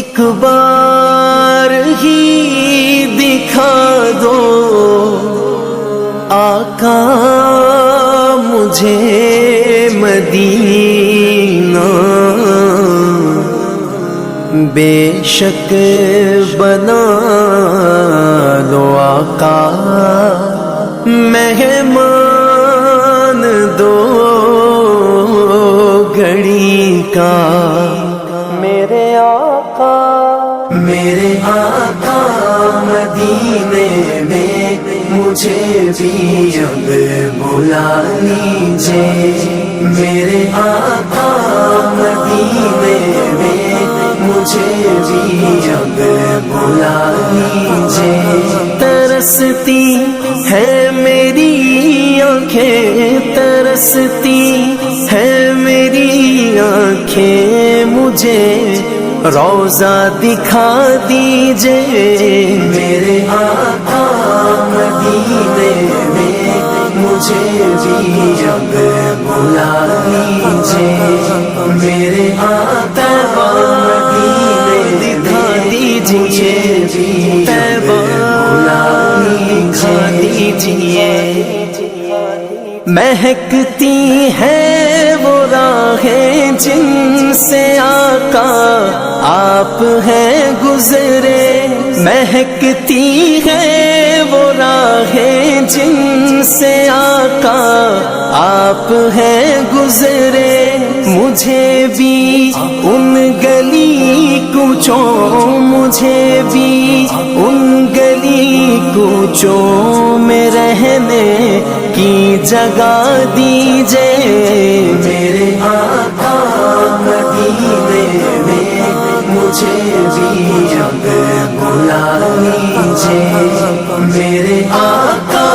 ایک بار ہی دکھا دو آقا مجھے مدینہ، بے شک بنا لو آقا مہمان دو گھڑی کا، میرے آقا مدینے میں مجھے بھی اب بلا لیجئے، میرے آقا مدینے میں مجھے بھی اب بلا لیجئے۔ ترستی ہے میری آنکھیں، ترستی ہے میری آنکھیں، مجھے روضہ دکھا دیجئے، میرے آقا مدینے میں مجھے بھی اب بلا لیجئے، میرے آقا مدینے دکھا دیجئے، بلا لیجئے۔ مہکتی ہے وہ راہیں جن سے آقا آپ ہیں گزرے، مہکتی ہے وہ راہیں جن سے آقا آپ ہیں گزرے، مجھے بھی ان گلی کوچوں، مجھے بھی ان گلی کوچوں میں رہنے کی جگہ دیجئے، میرے آقا مدینے میں مجھے بھی اب بلا لیجئے، میرے آقا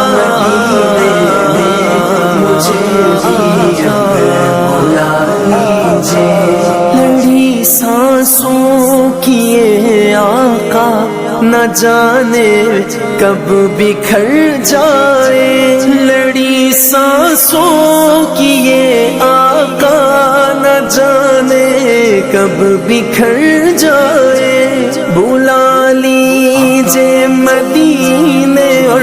مدینے میں مجھے بھی اب بلا لیجئے۔ لڑی سانسوں کی یہ آقا نہ جانے کب بکھر جائے، لڑی سانسوں کی یہ آقا نہ جانے کب بکھر جائے، بلا لیجئے مدینے اور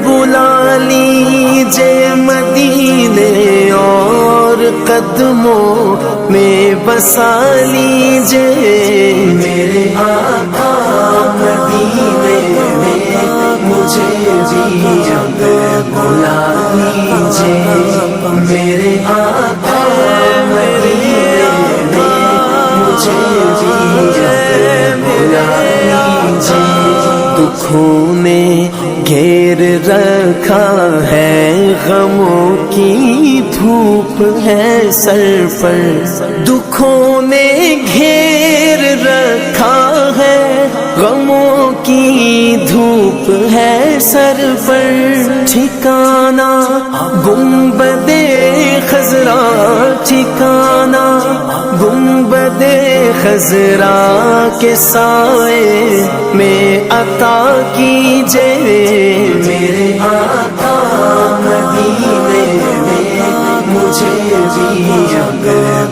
بلا لیجئے مدینے اور قدموں میں بسا لیجئے، میرے آقا مدینے میں مجھے بھی اب بلا لیجئے، میرے آقا مدینے میں مجھے بھی اب بلا لیجئے۔ دکھوں نے گھیر رکھا ہے، غموں کی دھوپ ہے سر پر، دکھوں نے گھیر رکھا ہے، غموں کی دھوپ ہے سر پر، ٹھکانہ گنبد خضرا، ٹھکانہ گنبد خضرا کے سائے میں عطا کیجئے، میرے آقا مدینے میں مجھے بھی اب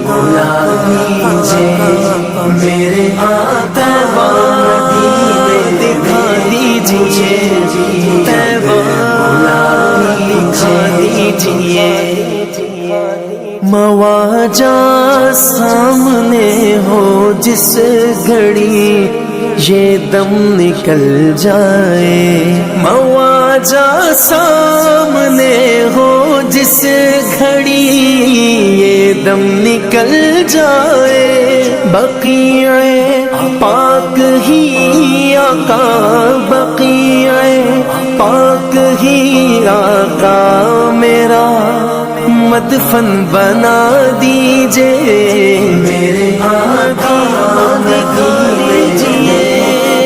بلا لیجئے، میرے آقا مدینے دکھا دیجئے، بلا لیجئے۔ مواجہ سامنے ہو جس گھڑی یہ دم نکل جائے، مواجہ سامنے ہو جس گھڑی یہ دم نکل جائے، بقیع پاک ہی آقا، بقیع پاک ہی آقا میرا مدفن بنا دیجئے، میرے آقا مدینے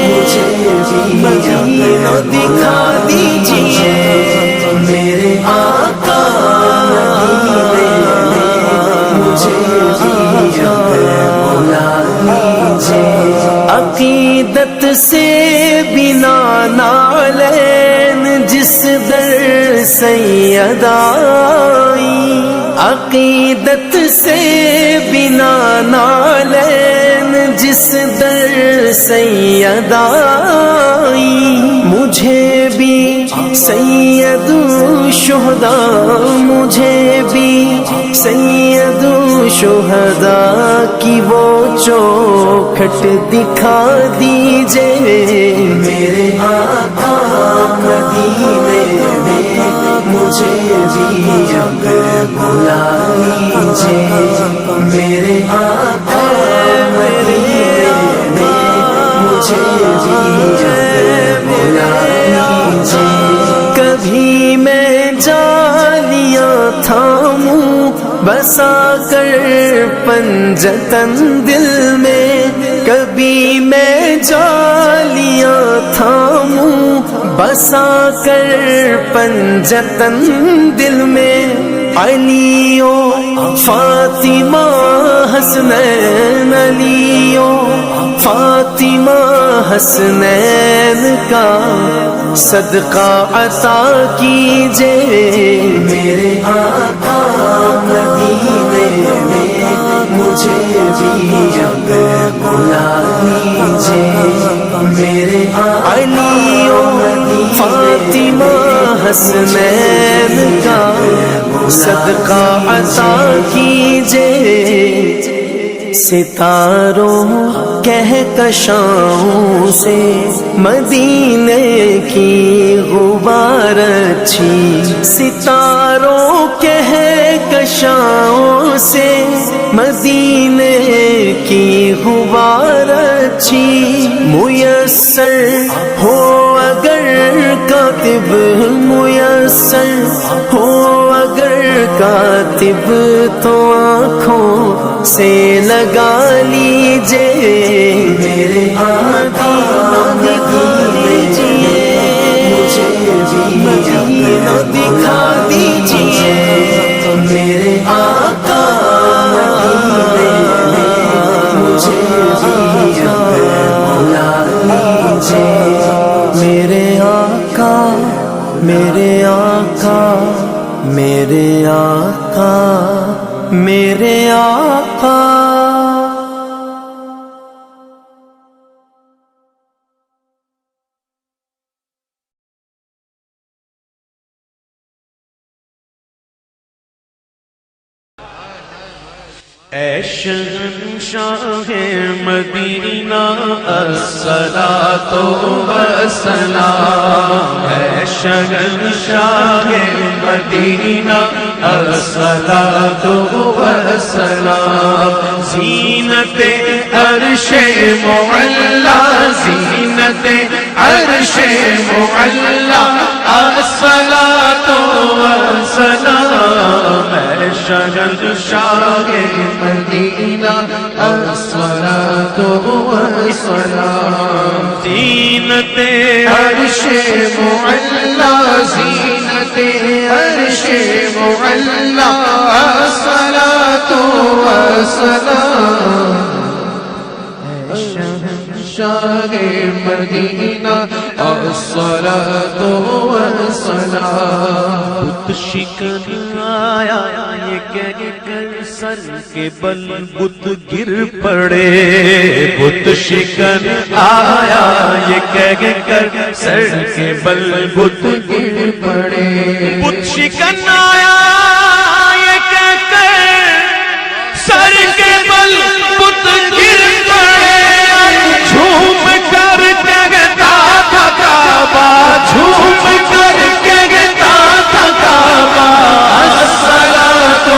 مجھے بھی مدینہ دکھا دیجئے، میرے آقا مدینے مجھے بھی اب بلا لیجئے۔ عقیدت سے بنا نالین جس در سید آئی، عقیدت سے بنا نالین جس در سید آئی، مجھے بھی سید الشہداء، مجھے بھی سید الشہداء کی وہ چوکھٹ دکھا دیجئے، میرے آقا مدینے میں مجھے بھی اب بلا لیجئے، میرے آقا مدینے میں مجھے بھی اب بلا لیجئے۔ کبھی میں جالیاں تھاموں بسا کر پنجتن دل میں، کبھی میں جالیاں تھاموں بسا کر پنجتن دل میں، علی و فاطمہ حسنین، علی و فاطمہ حسنین کا صدقہ عطا کیجئے، میرے آقا مدینے میں مجھے بھی اب بلا لیجئے، میرے علی و فاطمہ حسنین کا صدقہ عطا کیجئے۔ ستاروں کہکشاؤں سے مدینے کی غبار اچھی، ستاروں کہکشاؤں سے مدینے کی غبار اچھی، میسر ہو اگر کاتب، میسر ہو اگر کاتب تو آنکھوں سے لگا لیجئے، میرے آقا دکھا دیجئے، مجھے بھی مدینہ دکھا دیجئے، میرے آقا مدینے میں مجھے بھی بلا لیجئے، میرے آقا میرے آقا میرے آقا میرے آقا۔ اے شہنشاہ مدینہ الصلاۃ والسلام، اے شہنشاہ مدینہ الصلاۃ والسلام، زینت عرش معلا، زینت عرش معلا، الصلاۃ والسلام، اے شہنشاہ مدینہ الصلاۃ والسلام، زینت عرش معلا، زینت عرش معلا، الصلاۃ والسلام، شہنشاہ مدینہ الصلاۃ والسلام، بت شکن آیا یہ کہہ کر سر کے بل بت گر پڑے، بت شکن آیا یہ کہہ کر سر کے بل بت گر پڑے، بت شکن آیا یہ کہہ کر سر کے بل بت گر پڑے، جھوم کر کہتا تھا کعبہ، جھوم کر کہتا تھا کعبہ، الصلاۃ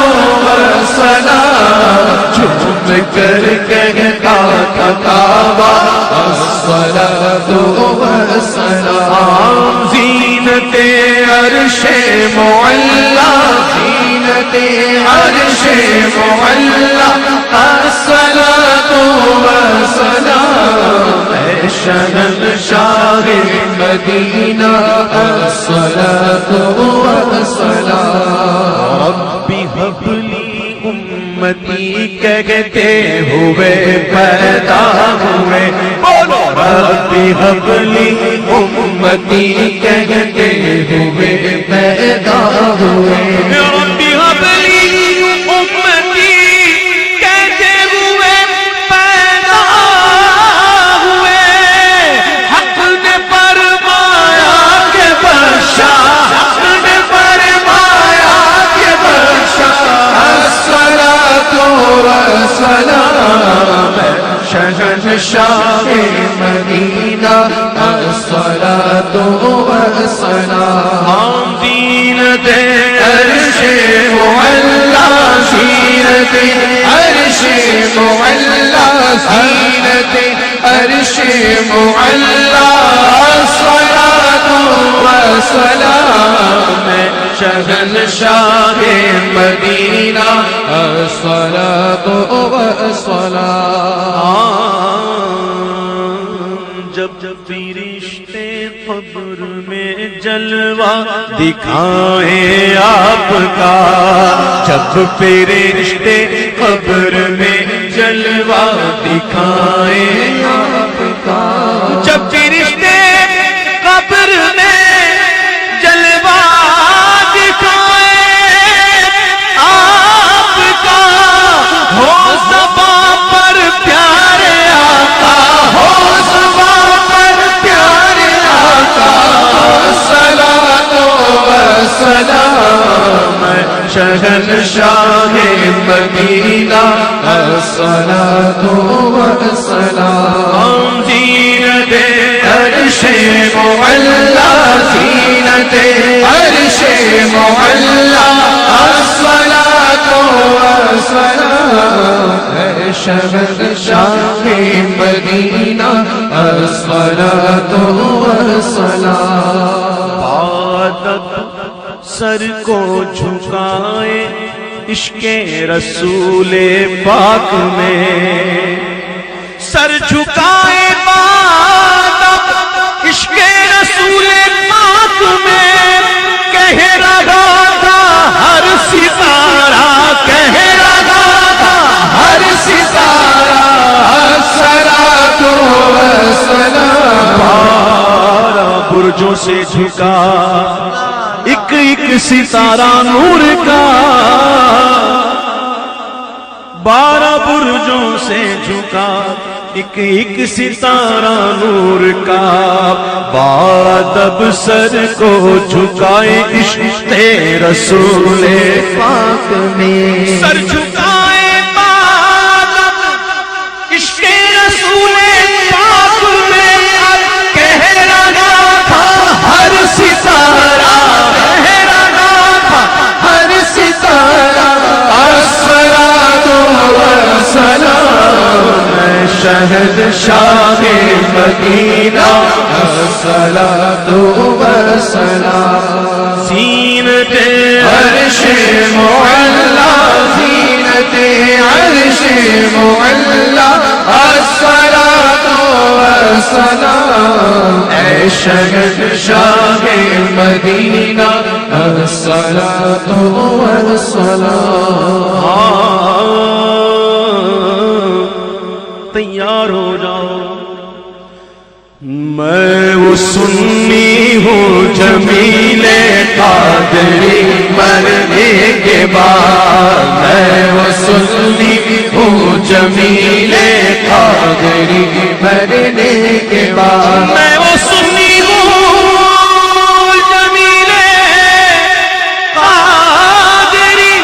والسلام، جھوم کر کہتا تھا کعبہ، الصلاۃ والسلام، زینت عرش معلا، زینت عرش معلا، الصلاۃ والسلام، اے شہنشاہ مدینہ الصلاۃ والسلام، رب هب لی امتی کہتے ہوئے پیدا ہوئے، بولو رب هب لی امتی کہتے ہوئے پیدا ہوئے، رب هب لی امتی کہتے ہوئے پیدا ہوئے، شہنشاہ مدینہ الصلاۃ والسلام زینت عرش معلا زینت عرش معلا زینت عرش معلا الصلاۃ والسلام شہنشاہ مدینہ الصلاۃ والسلام جب فرشتے قبر میں جلوہ دکھائیں آپ کا جب فرشتے قبر میں جلوہ دکھائیں آپ کا جب فرشتے قبر میں جلوہ دکھائیں آپ کا ہو زباں پر پیارے آقا ہو زباں پر پیارے آقا الصلاۃ والسلام شہنشاہ مدینہ الصلاۃ والسلام زینت عرش معلا زینت عرش معلا الصلاۃ والسلام شہنشاہ مدینہ الصلاۃ والسلام عادت سر کو جھکائے عشق رسول پاک میں سر جھکائے عادت عشق رسول پاک میں کہہ رہا تھا ہر ستارہ کہہ رہا تھا ہر ستارہ الصلاۃ والسلام بارہ برجوں سے جھکا ایک ایک ستارہ نور کا بارہ برجوں سے جھکا ایک ایک ستارہ نور کا بادب سر کو جھکائے عشق رسول پاک میں سر جھکائے بادب عشق رسول پاک میں کہہ رہا تھا ہر ستارہ شہنشاہ مدینہ الصلاۃ والسلام زینت عرش معلا زینت عرش معلا الصلاۃ والسلام اے شہنشاہ مدینہ الصلاۃ والسلام تیار ہو جاؤ میں وہ سنی ہوں جمیل قادری مرنے کے بعد میں وہ سنی ہوں جمیل قادری مرنے کے بعد میں وہ سنی ہوں جمیل قادری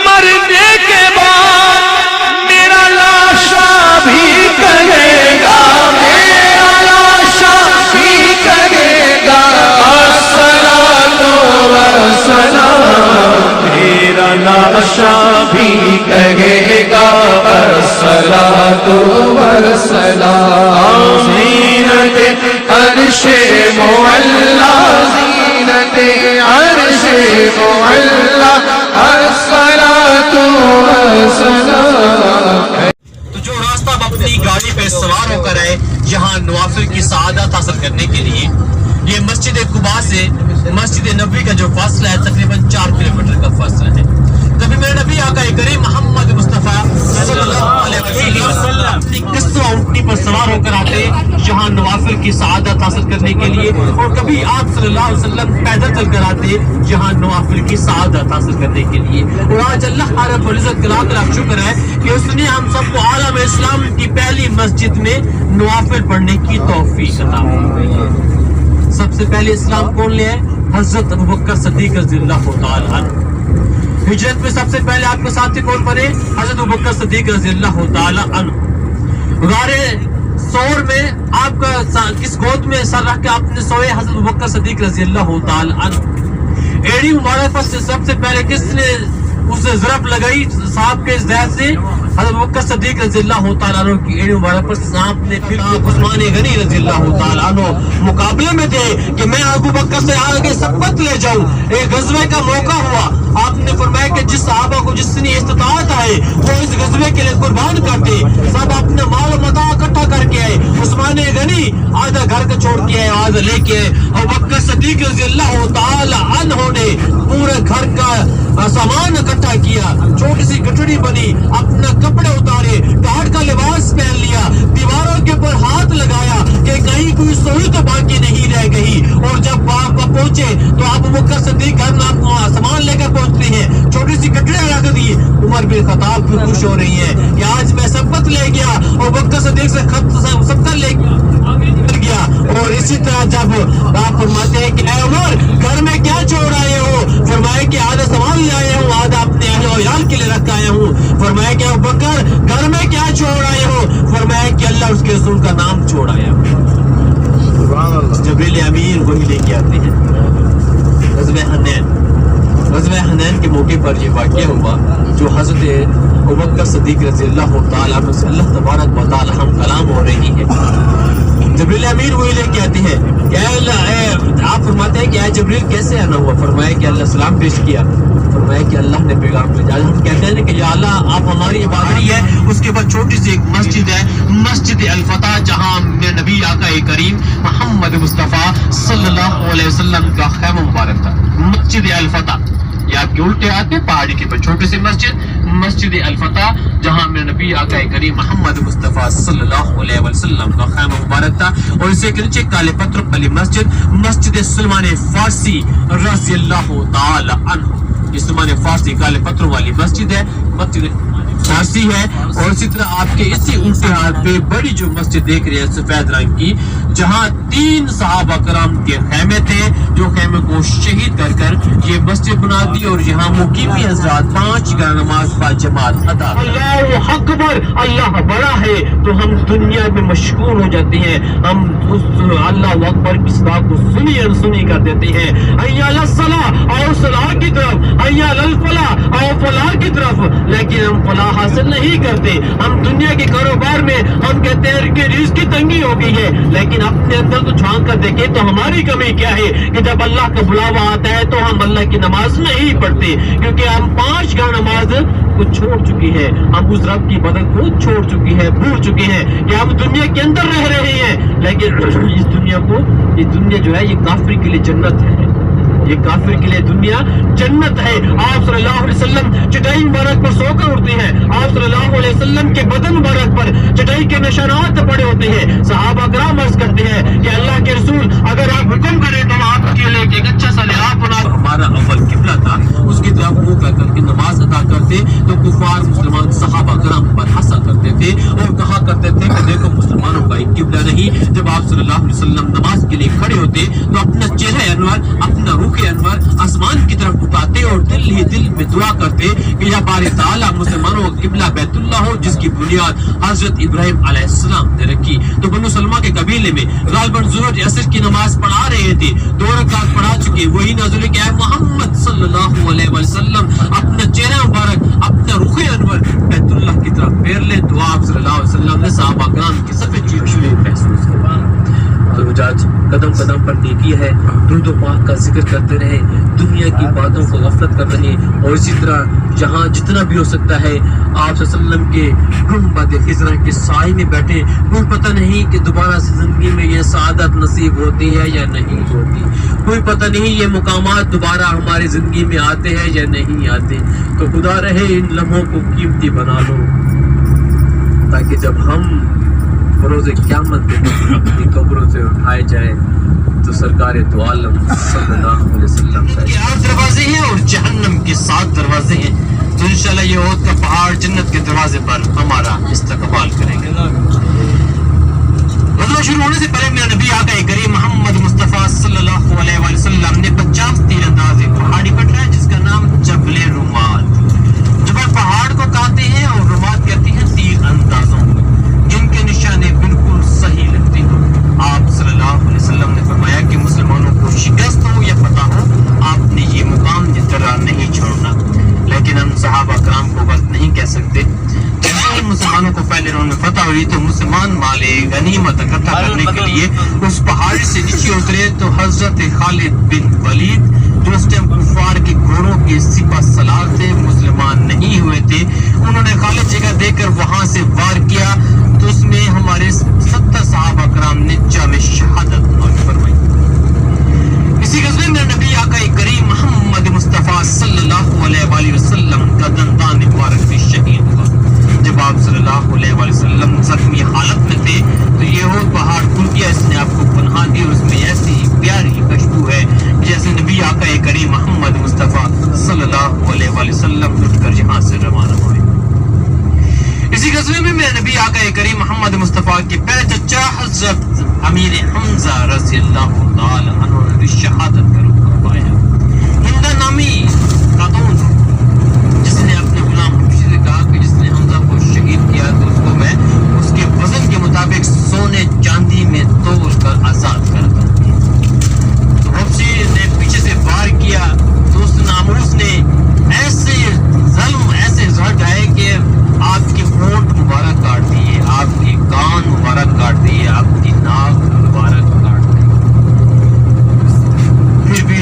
مرنے کے بعد میرا لاشا بھی کہے گا میرا لاشا بھی کہے گا الصلاۃ والسلام میرا لاشا بھی کہے گا الصلاۃ والسلام زینت عرش معلا زینت عرش معلا الصلاۃ والسلام تو جو راستہ اب اپنی گاڑی پہ سوار ہو کر آئے یہاں نوافل کی سعادت حاصل کرنے کے لیے یہ مسجد قباء سے مسجد نبوی کا جو فاصلہ ہے تقریباً 4 کلومیٹر کا فاصلہ ہے. کبھی میرے نبی آقا کریم محمد مصطفیٰ صلی اللہ علیہ وسلم اپنی قصہ اونٹنی پر سوار ہو کر آتے یہاں نوافل کی سعادت حاصل کرنے کے لیے اور کبھی آپ صلی اللہ علیہ وسلم پیدل چل کر آتے یہاں نوافل کی سعادت حاصل کرنے کے لیے. اور آج اللہ رب العزت کا لاکھ لاکھ شکر ہے کہ اس نے ہم سب کو عالم اسلام کی پہلی مسجد میں نوافل پڑھنے کی توفیق عطا فرمائی ہے. سب سے پہلے اسلام کون لے آئے؟ حضرت ابوبکر صدیق رضی اللہ تعالی عنہ. ہجرت میں سب سے پہلے آپ کے ساتھ کون بنے؟ حضرت ابوبکر صدیق رضی اللہ تعالی عنہ. गारे सौर में आपका किस गोद में सर रख के आपने सोए हज़रत अबू बकर सिद्दीक रज़ी अल्लाह तआला अन्हु। एड़ी मुबारक पर सबसे पहले किसने उसे ज़रब लगाई सांप के जहर से? हज़रत अबू बकर सिद्दीक रज़ी अल्लाह तआला अन्हु की एड़ी मुबारक पर सांप ने फिर उस्मान गनी रज़ी अल्लाह तआला अन्हु मुकाबले में थे कि मैं अबू बकर से आगे सबकत ले जाऊं। एक गज़वे का मौका हुआ, आपने फरमाया कि जिस सहाबा को जिसने इस्तिताअत है वो इस गज़वे के लिए कुर्बान करते। सब अपना माल मता इकट्ठा करके आए। उस्मान गनी आधा घर का छोड़ के आए, आधा लेके आए। अबू बकर सिद्दीक रज़ी अल्लाह तआला अन्हु ने पूरे घर का सामान इकट्ठा किया, छोटी सी गठड़ी बनी, अपना कपड़े उतारे, घाट का लिबास पहन लिया, दीवारों के ऊपर हाथ लगाया कि कहीं कोई सोई तो बाकी नहीं रह गई। और जब बाप पहुंचे तो अबू बकर सिद्दीक घर में सामान लेकर पहुंचते हैं, छोटी सी गठड़ियां रख दी। उमर बिन खत्ताब भी खुश हो रही है कि आज मैं सबकत ले गया और बकर सिद्दीक से सबकत ले गया। और इसी तरह जब आप फरमाते हैं कि ऐ उमर घर में क्या छोड़ आए हो? फरमाया कि आधा सामान ले आया हूँ, आधा अपने अहल के लिए रख आया हूँ। फरमाया कि अबू बकर घर में क्या छोड़ आए हो? फरमाया कि अल्लाह उसके रसूल का नाम छोड़ आया हूँ। जिब्रील अमीन वही लेके आते हैं। ग़ज़वे हनैन के मौके पर ये वाक़या हुआ जो हज़रत अबू बकर सिद्दीक रज़ी अल्लाह तआला अन्हु से अल्लाह तबारक व तआला हम कलाम हो रही है। जिब्रील अमीन वही लेके आते हैं। आप फरमाते हैं कि ऐ जिब्रील कैसे आना हुआ? फरमाया कि अल्लाह सलाम पेश किया। फरमाया कि अल्लाह ने पैगाम भेजा। हम कहते हैं कि या अल्लाह आप हमारी इबादत है, उसके बाद छोटी सी एक मस्जिद है, मस्जिद अल फतह, जहाँ मेरे नबी आका करीम मोहम्मद मुस्तफ़ा सल्लल्लाहु अलैहि वसल्लम का खैमा मुबारक था। मस्जिद अल फतह ये आपके उल्टे आते पहाड़ी के पर छोटी सी मस्जिद अल फतह, जहाँ मेरे नबी आका करीम मोहम्मद मुस्तफ़ा सल्लल्लाहु अलैहि वसल्लम का खैमा मुबारक था। और इसे के नीचे काले पत्थर वाली मस्जिद सलमान फारसी रज़ी अल्लाह तआला अन्हु। ये सलमान फारसी काले पत्थरों वाली मस्जिद है, मस्जिद फारसी है। और इसी तरह आपके इसी उल्टे हाथ पे बड़ी जो मस्जिद देख रहे हैं सफेद रंग की, जहाँ 3 सहाबा करम के खैमे थे, जो खैमे को शहीद कर कर ये मस्जिद बना दी। और यहाँ मुकीमी हज़रात 5 का नमाज बा जमात अदा। अल्लाह अकबर, अल्लाह बड़ा है, तो हम दुनिया में मशगूल हो जाते हैं। हम उस अल्लाह अकबर की सदा को सुनी अनसुनी कर देते हैं। अय्या अल सलाह आओ सलाह की तरफ, अय्या अल फलाह आओ फलाह की तरफ, लेकिन हम फलाह हासिल नहीं करते। हम दुनिया के कारोबार में हम कहते हैं कि रिज़्क़ की तंगी हो गई है, लेकिन अपने अंदर तो झांक कर देखें तो हमारी कमी क्या है कि जब अल्लाह का बुलावा आता है तो हम अल्लाह की नमाज नहीं पढ़ते, क्योंकि हम 5 का नमाज को छोड़ चुकी है। हम उस रब की इबादत को छोड़ चुकी है, भूल चुके हैं कि हम दुनिया के अंदर रह रहे हैं। लेकिन इस दुनिया जो है ये काफिर के लिए जन्नत है, ये काफिर के लिए दुनिया जन्नत है। आप सल्लल्लाहु अलैहि वसल्लम चटाई मुबारक पर सोकर उठते हैं। आप सल्लल्लाहु अलैहि वसल्लम के बदन मुबारक पर चटाई के निशानात पड़े होते हैं। सहाबा कराम अर्ज करते हैं कि अल्लाह के रसूल अगर आप हुक्म करें तो आपके लिए एक अच्छा सा लिहाज बना। हमारा अव्वल किबला था, उसकी तरफ मुंह कर करके नमाज अदा करते तो कुफार मुसलमान सहाबा कराम पर हंसा करते थे और कहा करते थे कि देखो मुसलमानों का एक किबला नहीं। जब आप सल्लल्लाहु अलैहि वसल्लम नमाज के लिए खड़े होते तो अपना चेहरा अनवर, अपना रूह अनवर आसमान की तरफ उठाते और दिल ही दिल में दुआ करते कि या बारी ताला मुसलमानों का किबला बैतुल्लाह हो, जिसकी बुनियाद हजरत इब्राहिम अलैहिस्सलाम ने रखी। तो बनु सलमा के कबीले में गालिबन ज़ुहर असर की नमाज पढ़ा रहे थे, 2 रकात पढ़ा चुके, वही नाज़िल किया है मोहम्मद सल्लल्लाहु अलैहि वसल्लम अपना चेहरा मुबारक, अपना रुख अनवर बैतुल्लाह की तरफ फेर ले। तो आप सल्लल्लाहु अलैहि वसल्लम ने सहाबा कराम की सफेद चीखें महसूस की। तो आज कदम कदम पर नेकी है, दुरूद व पाक का जिक्र करते रहे, दुनिया की बातों को गफलत कर रहे। और इसी तरह जहाँ जितना भी हो सकता है आप सल्लल्लाहु अलैहि वसल्लम के गुंबद खिज़रा के साए में बैठे। कोई पता नहीं कि दोबारा से जिंदगी में ये सआदत नसीब होती है या नहीं होती, कोई पता नहीं ये मुकामात दोबारा हमारी जिंदगी में आते हैं या नहीं आते। तो खुदा रहे इन लम्हों को कीमती बना लो, ताकि जब हम रोज़े क़यामत के दिन अपनी कब्रों से उठाए जाए तो सरकार दो आलम सल्लल्लाहु अलैहि वसल्लम का 8 दरवाजे हैं और जहन्नम के 7 दरवाजे हैं। तो इंशाल्लाह ये ओद का पहाड़ जन्नत के दरवाजे पर हमारा इस्तकबाल करेंगे। गज़वा शुरू होने से पहले मेरा नबी आका करीम मोहम्मद मुस्तफ़ा सल्लल्लाहु अलैहि वसल्लम ने 50 तीरंदाजी पहाड़ी पर है, जिसका नाम जबल रुमात। जब पहाड़ को कहते हैं और रुमात कहती है तीर अंदाजों, जिनके गनीमत इकट्ठा करने के लिए उस पहाड़ी से नीचे उतरे तो हजरत खालिद बिन वलीद जो उस टाइम कुफार के घोड़ों के सिपा सलार थे, मुसलमान नहीं हुए थे, उन्होंने खाली जगह देकर वहां से वार किया तो उसमें हमारे 70 सहाबा कराम ने जाम शहादत फरमाई। इसी गज़वे में नबी आका करीम मोहम्मद मुस्तफ़ा सल्लल्लाहु अलैहि वसल्लम का दंदान मुबारक भी शहीद हुआ। जब आप सल्लल्लाहु अलैहि वसल्लम जख्मी हालत में थे तो ये हो पहाड़ खुल गया, इसने आपको पनाह दी और उसमें ऐसी प्यारी खुशबू है जैसे नबी आका करीम मोहम्मद मुस्तफ़ा सल्लल्लाहु अलैहि वसल्लम उठकर यहाँ से रवाना हुए। इसी गज़वे में मेरे नबी आका करीम मोहम्मद मुस्तफ़ा के प्यारे चचा हज़रत अमीर हमज़ा रज़ियल्लाहु ताला अन्हु ने शहादत का रुतबा पाया। हिंदा नामी खातून जिसने अपने गुलाम हबशी से कहा कि जिसने हमज़ा को शहीद किया तो उसको मैं उसके वजन के मुताबिक सोने चांदी में तोल कर आज़ाद कर दूंगी। तो हबशी ने पीछे से वार किया तो उस नामूस ने ऐसे ज़ल्म ऐसे ज़हर ढाए कि आपके होंठ मुबारक काट दिए, आपके कान मुबारक काट दिए, आपकी नाक मुबारक काट दी। फिर भी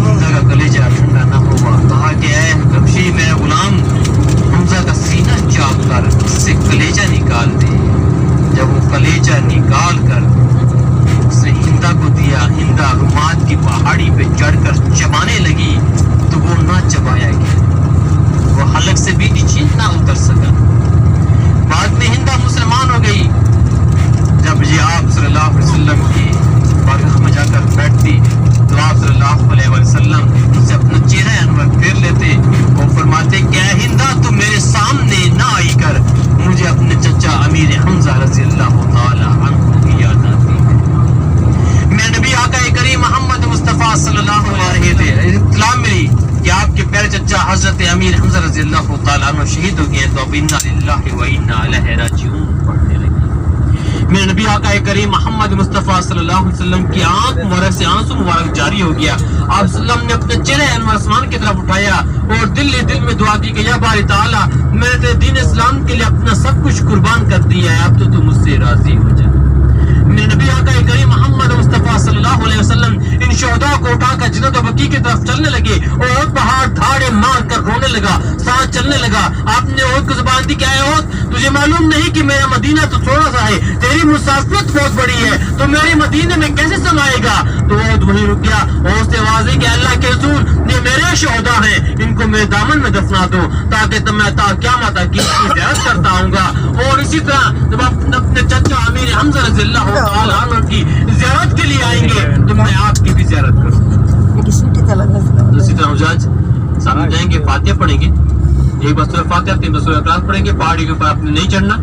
हमजा का कलेजा ठंडा न हुआ। कहा कि ऐ हबशी मेरा गुलाम हमजा का सीना चाप कर उससे कलेजा निकाल दे। जब वो कलेजा निकाल कर उसने हिंदा को दिया, हिंदा रुमात की पहाड़ी पे चढ़कर चबाने लगी तो वो ना चबाया गया, वो हलक से भी नीचे ना उतर सका। बाद में हिंदा मुसलमान हो गई। जब ये आप सल्लल्लाहु अलैहि वसल्लम की बारगाह में जाकर बैठती तो आप सल्लल्लाहु अलैहि वसल्लम से अपना चेहरा अनवर फेर लेते और फरमाते क्या हिंदा तुम मेरे सामने ना आई कर मुझे अपने चचा अमीर हमज़ा रज़ियल्लाहु ताला अन्हु की याद आती है। मैं नबी आका करीम मोहम्मद मुस्तफ़ा सल्लल्लाहु अलैहि वसल्लम इत्तला मिली कि आपके प्यारे चचा हजरत अमीर हमज़ा रज़ियल्लाहु ताला अन्हु शहीद हो गए तो अब इन्ना लिल्लाहि व इन्ना इलैहि राजिऊन पढ़ने लगे। मेरे नबी आका करीम मोहम्मद मुस्तफ़ा सल्लल्लाहु अलैहि वसल्लम की आंख मुबारक से आंसू मुबारक जारी हो गया। आप सल्लम ने अपने चेहरे अनवर आसमान की तरफ उठाया और दिल में दुआ की कि या बारी ताला मैंने तेरे दीन इस्लाम के लिए अपना सब कुछ कुर्बान कर दिया है, अब तो तू मुझसे राजी हो जा। मेरे नबी आका करीम मोहम्मद मुस्तफ़ा सल्लल्लाहु अलैहि वसल्लम इन शोहदा को उठाकर जन्नत और बकी की तरफ चलने लगे और पहाड़ धाड़े मार कर रोने लगा, सांस चलने लगा। आपने ओद को ज़ुबान दी, क्या है ओद, तुझे मालूम नहीं कि मेरा मदीना तो थोड़ा सा है, तेरी मुसाफिरत बहुत बड़ी है, तो मेरे मदीने में कैसे समाएगा। तो ओद वहीं रुक गया और उससे आवाज़ है कि अल्लाह के रसूल ये मेरे शोहदा हैं, इनको मेरे दामन में दफना दो ताकि तब मैं क़यामत तक इसकी ज़ियारत करता आऊँगा। और इसी तरह जब अपने चचा अमीर हमज़ा रज़ियल्लाहु ताला अन्हु की ज़ियारत के लिए आएंगे तो मैं आपकी भी ज़ियारत करूँगा। इसी तरह हुजाज सामने जाएंगे, फातिहा पढ़ेंगे, एक बार सूरह फातिहा 3 बार सूरह इखलास पढ़ेंगे। पहाड़ी के ऊपर आपने नहीं चढ़ना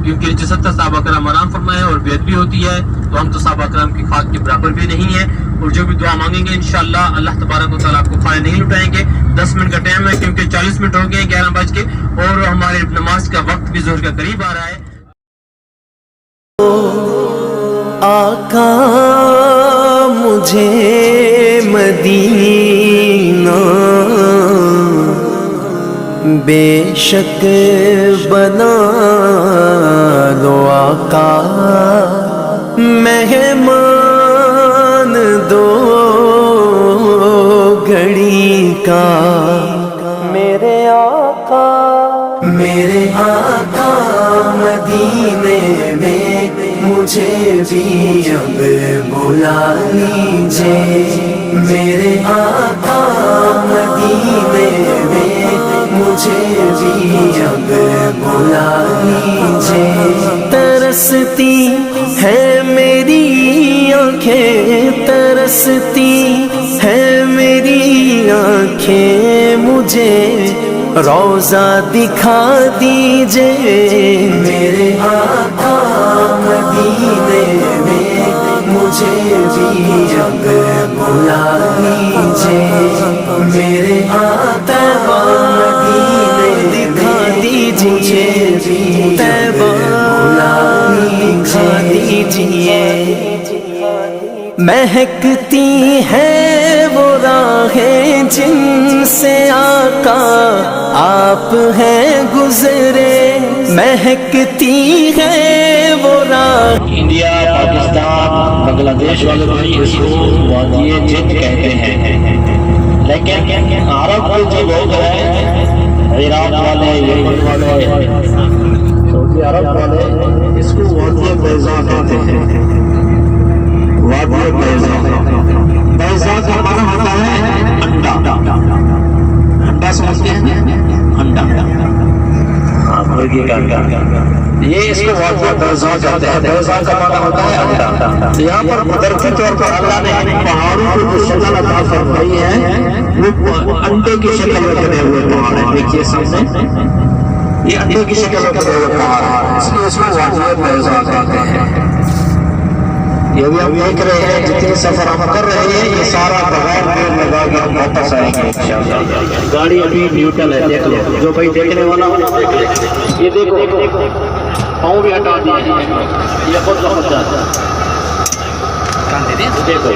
क्योंकि नीचे 70 सहाबा कराम आराम फरमाए और बेअदबी होती है, तो हम तो सहाबा कराम की खाक के बराबर भी नहीं है। और जो भी दुआ मांगेंगे इंशाअल्लाह अल्लाह तबारक व तआला आपको खाने नहीं लुटाएंगे। 10 मिनट का टाइम है क्योंकि 40 मिनट हो गए 11 बज के और हमारे नमाज का वक्त भी ज़ोहर का करीब आ रहा है। आका मुझे मदीना बेशक बना लो आका, मेहमान दो घड़ी का मेरे आका मदीने में मुझे भी अब बुला लीजिए। मेरे आका मदीने में मुझे भी अब बुला लीजिए। तरसती है मेरी आँखें, तरसती है मेरी आँखें, मुझे रोज़ा दिखा दीजिए। मेरे आका मदीने में मुझे भी अब बुला लीजिए। मेरे आका मदीने दिखा दीजिए, तैबा दिखा दीजिए। महकती है वो राहें जिनसे आका आप हैं गुजरे, महकती है वो राह। इंडिया بنگلہ دیش والے بھائی اس کو وادی جن کہتے ہیں، لیکن عرب کے جو لوگ ہیں، عراق والے، یمن والے، سعودی عرب والے، اس کو وادی بیضا کہتے ہیں۔ وادی بیضا، بیضا کا معنی ہوتا ہے انڈا۔ انڈا سمجھتے ہیں؟ انڈا، مرغی کا انڈا، یہ اس کو وادی بیضا کہتے ہیں۔ بیضا کا معنی ہوتا ہے انڈا۔ تو یہاں پر قدرتی طور پر اللہ نے پہاڑوں کو جو شکل عطا فرمائی ہے وہ انڈے کی شکل میں بنے ہوئے پہاڑ ہیں۔ دیکھیے سامنے یہ انڈے کی شکل میں بنے ہوئے پہاڑ ہیں، اس لیے اس کو وادی بیضا کہتے ہیں۔ یہ بھی ہم دیکھ رہے ہیں، جتنے سفر ہم کر رہے ہیں یہ سارا بغیر دیر لگا کے ہم واپس آئیں گے انشاءاللہ۔ گاڑی ابھی نیوٹرل ہے، دیکھ لو، جو بھائی دیکھنے والا ہو دیکھ لے۔ یہ دیکھو پاؤں بھی ہٹا دیے، یہ خود بخود جاتا ہے۔ دیکھو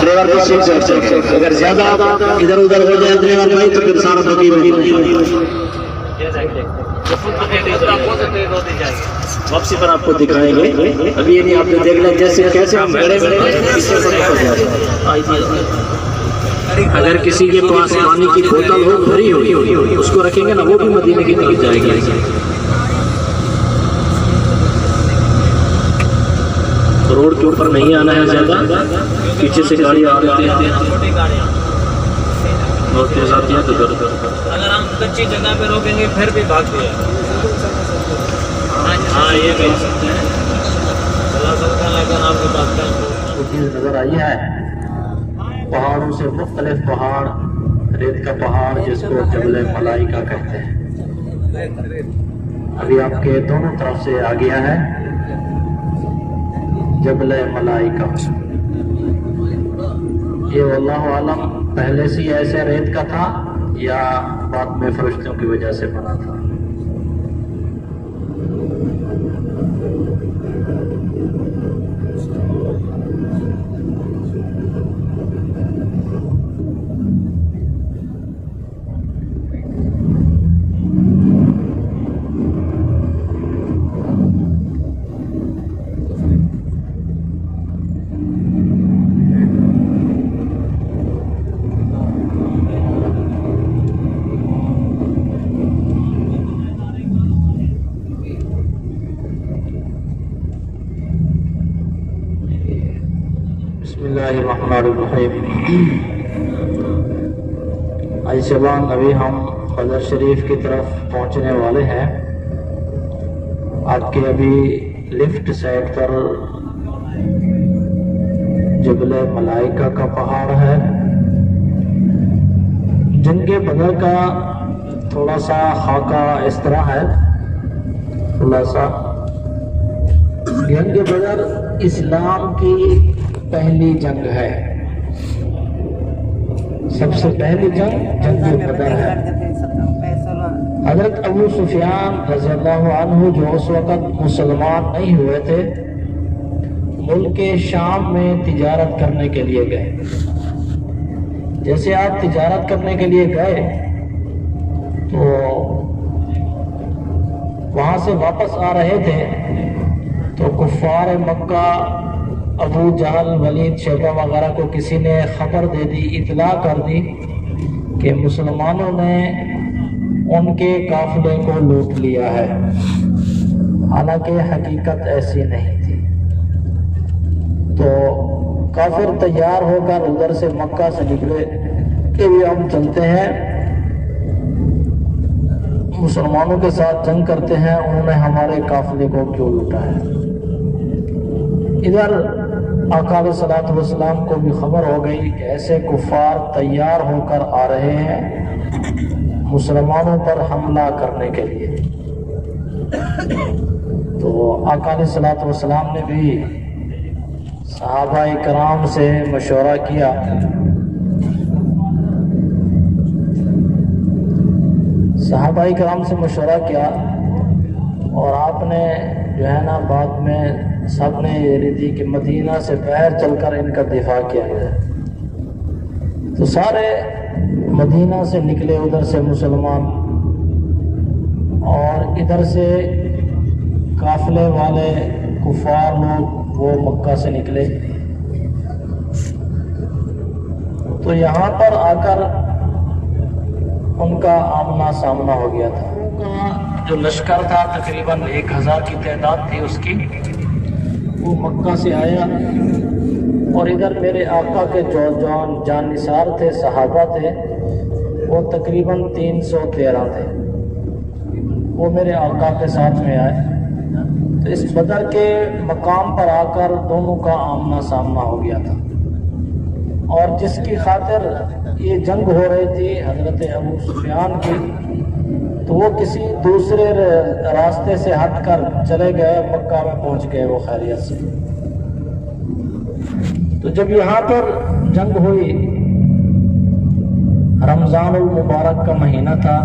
ڈرائیور کی سیٹ سے اگر زیادہ ادھر ادھر ہو جائے ڈرائیور بھائی تو پھر سارا تقریب واپسی پر آپ کو دکھائیں گے۔ ابھی یہ نہیں، آپ نے دیکھ لیں جیسے کیسے ہم گڑے میں اگر کسی کے پاس پانی کی بوتل ہو بھری ہوئی اس کو رکھیں گے نا، وہ بھی مدینے کی طرف جائے گی۔ روڈ کے اوپر نہیں آنا ہے زیادہ، پیچھے سے گاڑی آ رہی ہے بہت تیز آتی ہے، تو اگر ہم کچی جگہ پہ روکیں گے پھر بھی بھاگتے ہیں۔ ہاں یہ کہہ سکتے ہیں، چلا سکتے ہیں، لیکن آپ کے پاس چیز نظر آئی ہے۔ پہاڑوں سے مختلف پہاڑ، ریت کا پہاڑ جس کو جبل ملائکہ کہتے ہیں، ابھی آپ کے دونوں طرف سے آ گیا ہے جبل ملائکہ۔ یہ واللہ عالم پہلے سے ایسے ریت کا تھا یا بعد میں فرشتوں کی وجہ سے بنا تھا؟ بسم اللہ الرحمن الرحیم۔ آج شبان ابھی ہم قدر شریف کی طرف پہنچنے والے ہیں۔ آپ کے ابھی لیفٹ سائڈ پر جبل ملائکہ کا پہاڑ ہے، جن کے بدر کا تھوڑا سا خاکہ اس طرح ہے، تھوڑا سا جنگ بدر اسلام کی پہلی جنگ ہے، سب سے پہلی جنگ جنگ بدر ہے۔ حضرت ابو سفیان رضی اللہ عنہ جو اس وقت مسلمان نہیں ہوئے تھے، ملک شام میں تجارت کرنے کے لیے گئے۔ جیسے آپ تجارت کرنے کے لیے گئے تو وہاں سے واپس آ رہے تھے تو کفار مکہ، ابو جہل، ولید، شیبہ وغیرہ کو کسی نے خبر دے دی، اطلاع کر دی کہ مسلمانوں نے ان کے قافلے کو لوٹ لیا ہے، حالانکہ حقیقت ایسی نہیں تھی۔ تو کافر تیار ہو کر ادھر سے مکہ سے نکلے کہ بھی ہم چلتے ہیں، مسلمانوں کے ساتھ جنگ کرتے ہیں، انہوں نے ہمارے قافلے کو کیوں لوٹا ہے۔ ادھر آقا علیہ الصلوۃ والسلام کو بھی خبر ہو گئی کہ ایسے کفار تیار ہو کر آ رہے ہیں مسلمانوں پر حملہ کرنے کے لیے۔ تو آقا علیہ الصلوۃ والسلام نے بھی صحابہ کرام سے مشورہ کیا۔ صحابہ کرام سے مشورہ کیا اور آپ نے جو ہے نا بعد میں سب نے یہ دی کہ مدینہ سے باہر چل کر ان کا دفاع کیا جائے۔ تو سارے مدینہ سے نکلے ادھر سے مسلمان، اور ادھر سے काफले वाले कुफार लोग वो मक्का से निकले, तो यहाँ पर आकर उनका आमना सामना हो गया था। उनका जो लश्कर था तकरीबन 1000 की तादाद थी उसकी, वो मक्का से आया और इधर मेरे आका के जो जानिसार थे, सहाबा थे, वो तकरीबन 313 थे। वो मेरे आका के साथ में आए, तो इस बदर के मकाम पर आकर दोनों का आमना सामना हो गया था। और जिसकी खातिर ये जंग हो रही थी हज़रत अबू सुफियान की, तो वो किसी दूसरे रास्ते से हटकर चले गए, मक्का में पहुंच गए वो खैरियत से। तो जब यहाँ पर जंग हुई, रमज़ानुल मुबारक का महीना था,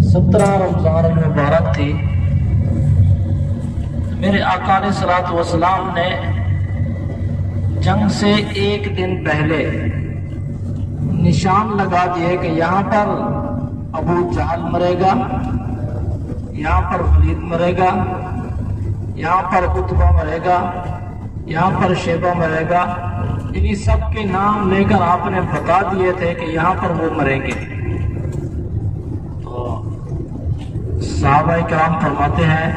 17 रमज़ानुल मुबारक थी। मेरे आका अलैहिस्सलातु वस्सलाम ने जंग से एक दिन पहले निशान लगा दिए कि यहाँ पर अबू जहल मरेगा, यहाँ पर वलीद मरेगा, यहाँ पर उतबा मरेगा, यहाँ पर शेबा मरेगा। इन्हीं सब के नाम लेकर आपने बता दिए थे कि यहाँ पर वो मरेंगे। तो सहाबा किराम फरमाते हैं,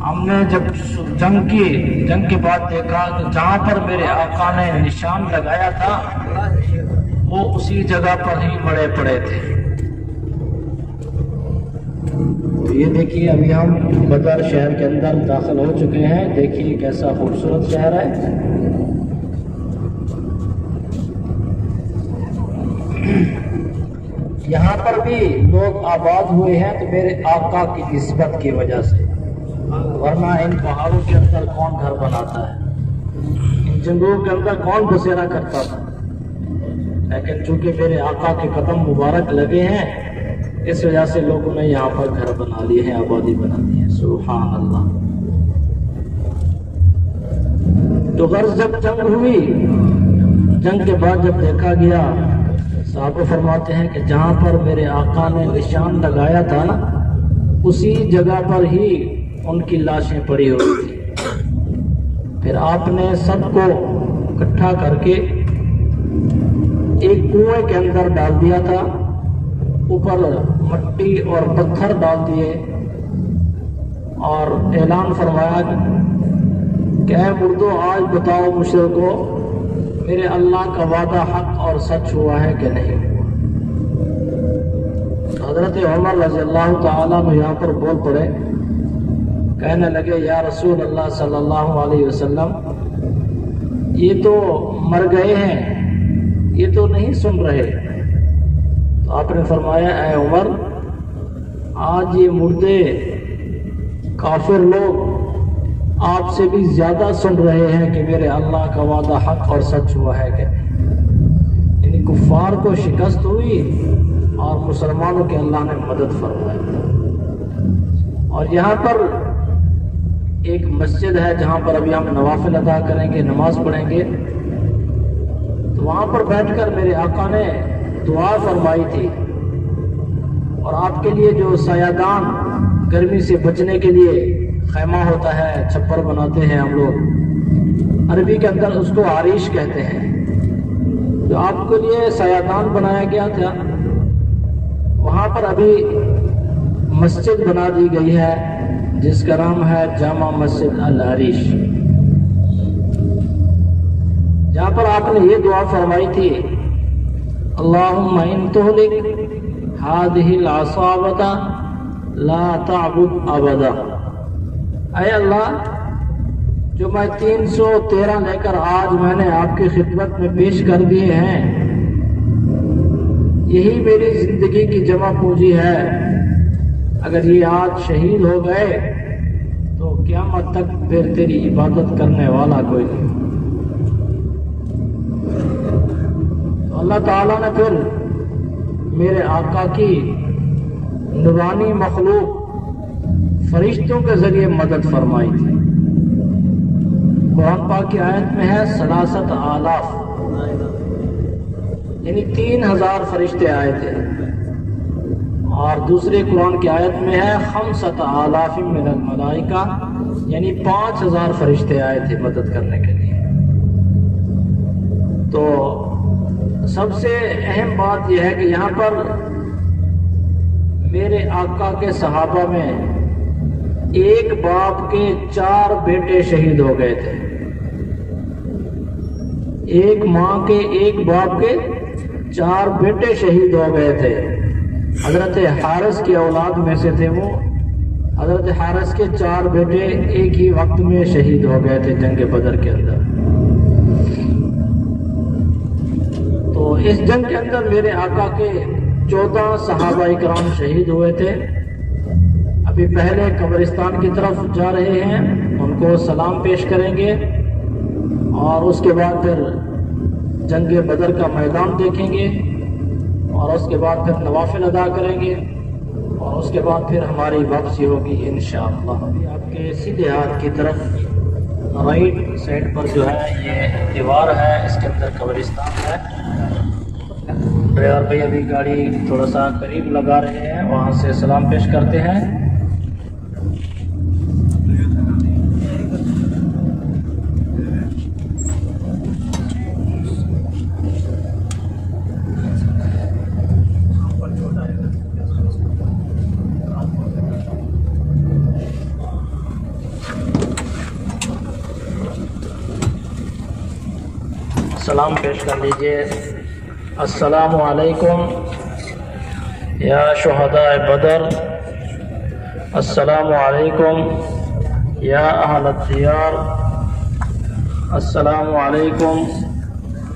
हमने जब जंग के बाद देखा तो जहाँ पर मेरे आका ने निशान लगाया था वो उसी जगह पर ही मरे पड़े थे। तो ये देखिए, अभी हम बदर शहर के अंदर दाखिल हो चुके हैं। देखिए कैसा खूबसूरत शहर है। यहाँ पर भी लोग आबाद हुए हैं तो मेरे आका की निस्बत की वजह से, वरना इन पहाड़ों के अंदर कौन घर बनाता है, इन जंगलों के अंदर कौन बसेरा करता था। लेकिन चूंकि मेरे आका के कदम मुबारक लगे हैं, इस वजह से लोगों ने यहाँ पर घर बना लिए हैं, आबादी बना दी है। सुभान अल्लाह। तो गर्ज जब जंग हुई, जंग के बाद जब देखा गया, साहब फरमाते हैं कि जहाँ पर मेरे आका ने निशान लगाया था ना, उसी जगह पर ही उनकी लाशें पड़ी हुई थी। फिर आपने सबको इकट्ठा करके एक कुएं के अंदर डाल दिया था, ऊपर मट्टी और पत्थर डाल दिए और ऐलान फरमाया कि ऐ मुर्दो, आज बताओ मुशरिको, मेरे अल्लाह का वादा हक और सच हुआ है कि नहीं हुआ। हजरत उमर रज़ी अल्लाह ताला में यहाँ पर बोल पड़े, कहने लगे, या रसूल अल्लाह सल्लल्लाहु अलैहि वसल्लम, ये तो मर गए हैं, ये तो नहीं सुन रहे। तो आपने फरमाया, ऐ उमर, आज ये मुर्दे काफिर लोग आपसे भी ज्यादा सुन रहे हैं कि मेरे अल्लाह का वादा हक और सच हुआ है कि यानी कुफ्फार को शिकस्त हुई और मुसलमानों के अल्लाह ने मदद फरमाई। और यहाँ पर एक मस्जिद है जहाँ पर अभी हम नवाफिल अदा करेंगे, नमाज पढ़ेंगे। तो वहाँ पर बैठकर मेरे आका ने दुआ फरमाई थी और आपके लिए जो सायादान, गर्मी से बचने के लिए खैमा होता है, छप्पर बनाते हैं हम लोग, अरबी के अंदर उसको आरिश कहते हैं, जो आपके लिए सायादान बनाया गया था, वहाँ पर अभी मस्जिद बना दी गई है जिसका नाम है जामा मस्जिद अल आरिश, जहाँ पर आपने ये दुआ फरमाई थी, अल्लाहुम्मा इन तुहलिक हादिहिल असाबता ला ताबुद अबदा। ऐ अल्लाह, जो मैं 313 लेकर आज मैंने आपकी खिदमत में पेश कर दिए हैं, यही मेरी जिंदगी की जमा पूंजी है। अगर ये आज शहीद हो गए तो क़यामत तक फिर तेरी इबादत करने वाला कोई नहीं। तो अल्लाह ताला ने फिर मेरे आका की नूरानी मखलूक फरिश्तों के जरिए मदद फरमाई थी। कुरान पाक की आयत में है 63,000, यानी 3000 फरिश्ते आए थे اور دوسری قرآن کی آیت میں ہے 5000 من الملائکہ، یعنی 5000 فرشتے آئے تھے مدد کرنے کے لیے۔ تو سب سے اہم بات یہ ہے کہ یہاں پر میرے آقا کے صحابہ میں ایک باپ کے 4 بیٹے شہید ہو گئے تھے، ایک ماں کے ایک باپ کے 4 بیٹے شہید ہو گئے تھے۔ حضرت حارث کی اولاد میں سے تھے وہ۔ حضرت حارث کے 4 بیٹے ایک ہی وقت میں شہید ہو گئے تھے جنگ بدر کے اندر۔ تو اس جنگ کے اندر میرے آقا کے 14 صحابہ اکرام شہید ہوئے تھے۔ ابھی پہلے قبرستان کی طرف جا رہے ہیں، ان کو سلام پیش کریں گے اور اس کے بعد پھر جنگ بدر کا میدان دیکھیں گے اور اس کے بعد پھر نوافل ادا کریں گے اور اس کے بعد پھر ہماری واپسی ہوگی انشاءاللہ۔ آپ کے سیدھے ہاتھ کی طرف رائٹ سائڈ پر جو ہے یہ دیوار ہے، اس کے اندر قبرستان ہے۔ ڈرائیور بھائی ابھی گاڑی تھوڑا سا قریب لگا رہے ہیں، وہاں سے سلام پیش کرتے ہیں۔ سلام پیش کر لیجئے۔ السلام علیکم یا شہداء بدر، السلام علیکم یا اہل الدیار، السلام علیکم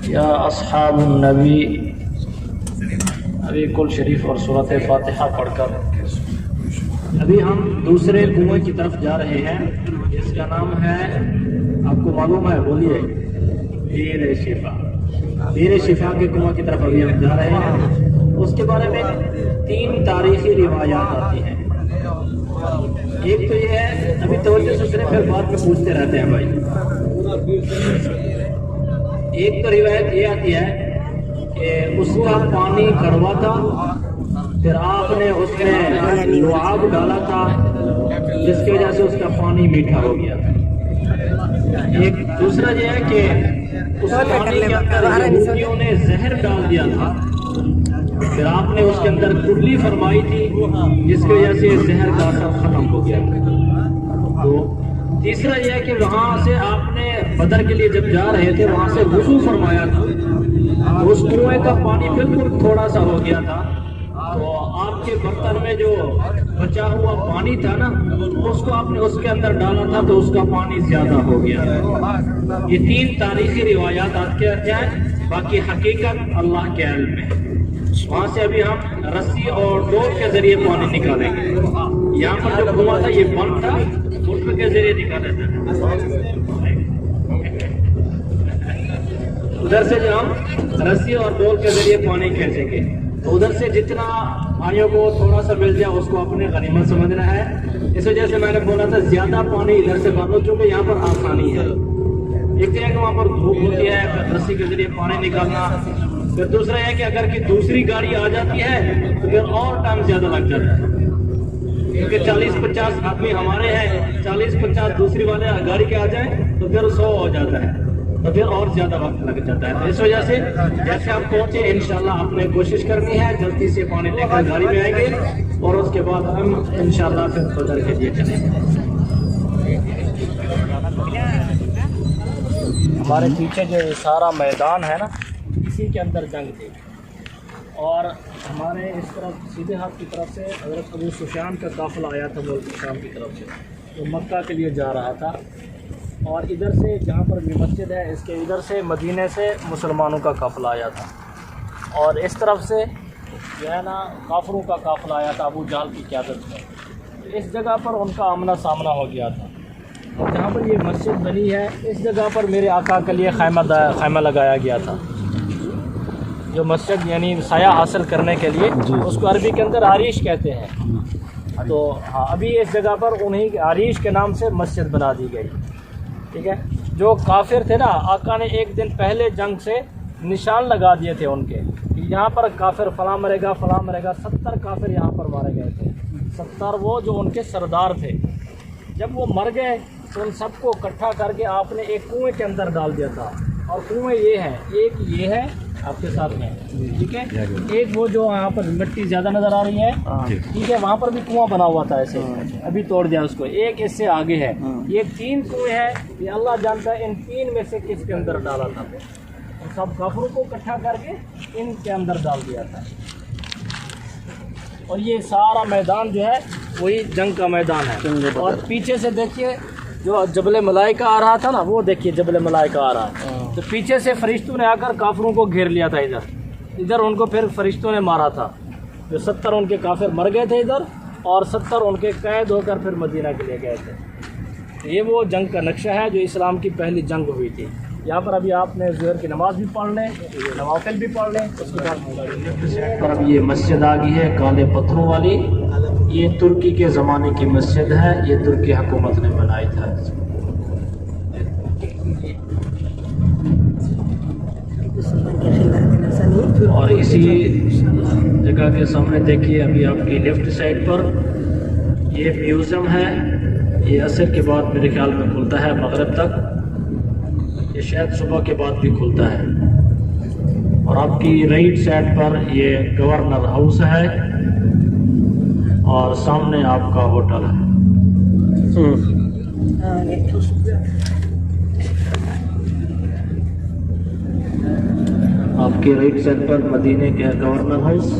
یا اصحاب النبی۔ ابھی کل شریف اور سورۃ فاتحہ پڑھ کر ابھی ہم دوسرے کنویں کی طرف جا رہے ہیں، جس کا نام ہے، آپ کو معلوم ہے، بولیے، بیر شفا۔ بیر شفا کے کنواں کی طرف ابھی ہم جا رہے ہیں۔ اس کے بارے میں 3 تاریخی روایات آتی ہیں۔ ایک تو یہ ہے، ابھی توجہ سے سنیں، پھر بعد میں پوچھتے رہتے ہیں بھائی۔ ایک تو روایت یہ آتی ہے کہ اس کا پانی کڑوا تھا، پھر آپ نے اس میں لعاب ڈالا تھا جس کی وجہ سے اس کا پانی میٹھا ہو گیا۔ ایک دوسرا یہ ہے کہ اس پانی کے اندر یہودیوں نے زہر ڈال دیا تھا، پھر آپ نے اس کے اندر کلی فرمائی تھی جس کی وجہ سے زہر کا اثر ختم ہو گیا۔ تو تیسرا یہ ہے کہ وہاں سے آپ نے بدر کے لیے جب جا رہے تھے وہاں سے وضو فرمایا تھا، اس کنویں کا پانی بالکل تھوڑا سا ہو گیا تھا، تو آپ کے برتن میں جو بچا ہوا پانی تھا نا، اس کو آپ نے اس کے اندر ڈالا تھا تو اس کا پانی زیادہ ہو گیا۔ یہ 3 تاریخی روایات آپ کے ہیں، باقی حقیقت اللہ کے علم میں۔ وہاں سے ابھی ہم رسی اور ڈور کے ذریعے پانی نکالیں گے۔ یہاں پر جو کنواں تھا یہ بند تھا، موٹر کے ذریعے نکالا تھا۔ ادھر سے جو ہم رسی اور ڈور کے ذریعے پانی کھینچیں گے، تو ادھر سے جتنا بھائیوں کو تھوڑا سا مل جائے اس کو اپنے غنیمت سمجھنا ہے۔ اس وجہ سے میں نے بولا تھا زیادہ پانی ادھر سے بھر لو، چونکہ یہاں پر آسانی ہے۔ ایک تو ہے کہ وہاں پر دھوپ ہوتی ہے، رسی کے ذریعے پانی نکالنا، پھر دوسرا ہے کہ اگر کہ دوسری گاڑی آ جاتی ہے تو پھر اور ٹائم زیادہ لگ جاتا ہے، کیونکہ 40-50 آدمی ہمارے ہیں، 40-50 دوسری والے گاڑی کے آ جائیں تو پھر 100 ہو جاتا ہے، تو پھر اور زیادہ وقت لگ جاتا ہے۔ تو اس وجہ سے جیسے آپ پہنچے انشاءاللہ آپ نے کوشش کرنی ہے جلدی سے پانی لے کر گاڑی میں آئیں گے اور اس کے بعد ہم انشاءاللہ پھر بدر کے لیے چلیں گے۔ ہمارے پیچھے جو یہ سارا میدان ہے نا، اسی کے اندر جنگ تھی، اور ہمارے اس طرف سیدھے ہاتھ کی طرف سے حضرت ابو سفیان کا قافلہ آیا تھا ملک شام کی طرف سے، وہ مکہ کے لیے جا رہا تھا، اور ادھر سے جہاں پر بھی مسجد ہے اس کے ادھر سے مدینے سے مسلمانوں کا قافلہ آیا تھا، اور اس طرف سے جو ہے نا کافروں کا قافلہ آیا تھا ابو جہل کی قیادت میں۔ اس جگہ پر ان کا آمنا سامنا ہو گیا تھا، اور جہاں پر یہ مسجد بنی ہے اس جگہ پر میرے آقا کے لیے خیمہ لگایا گیا تھا، جو مسجد یعنی سایہ حاصل کرنے کے لیے، اس کو عربی کے اندر عریش کہتے ہیں۔ تو ہاں ابھی اس جگہ پر انہیں عریش کے نام سے مسجد بنا دی گئی، ٹھیک ہے۔ جو کافر تھے نا، آقا نے ایک دن پہلے جنگ سے निशान लगा दिए थे उनके कि यहाँ पर काफिर फलां मरेगा फलां मरेगा। 70 काफिर यहाँ पर मारे गए थे। 70 वो जो उनके सरदार थे। जब वो मर गए तो उन सबको इकट्ठा करके आपने एक कुएं के अंदर डाल दिया था। और कुएं ये हैं, एक ये है आपके साथ में, ठीक है, एक वो जो यहाँ पर मिट्टी ज़्यादा नज़र आ रही है, ठीक है, वहाँ पर भी कुआं बना हुआ था ऐसे, अभी तोड़ दिया उसको। एक इससे आगे है, ये 3 कुएं हैं। ये अल्लाह जानता है इन 3 में से किसके अंदर डाला था। सब काफिरों को इकट्ठा करके इनके अंदर डाल दिया था। और ये सारा मैदान जो है वही जंग का मैदान है। और पीछे से देखिए जो जबल मलाइका आ रहा था ना, वो देखिए जबल मलाइका आ रहा है। तो पीछे से फरिश्तों ने आकर काफिरों को घेर लिया था। इधर उनको फिर फरिश्तों ने मारा था। जो 70 उनके काफिर मर गए थे इधर, और 70 उनके कैद होकर फिर मदीना के लिए गए थे। ये वो जंग का नक्शा है जो इस्लाम की पहली जंग हुई थी। यहाँ पर अभी आपने ज़ोहर की नमाज़ भी पढ़ लें, नवाफिल भी पढ़ लें, उसके बाद पर अब ये मस्जिद आ गई है काले पत्थरों वाली। ये तुर्की के ज़माने की मस्जिद है, ये तुर्की हुकूमत ने बनाई था। और इसी जगह के सामने देखिए अभी आपकी लेफ्ट साइड पर ये म्यूज़ियम है। ये असर के बाद मेरे ख्याल में खुलता है मगरिब तक, ये शायद सुबह के बाद भी खुलता है। और आपकी राइट साइड पर ये गवर्नर हाउस है और सामने आपका होटल है। आपके राइट साइड पर मदीने के गवर्नर हाउस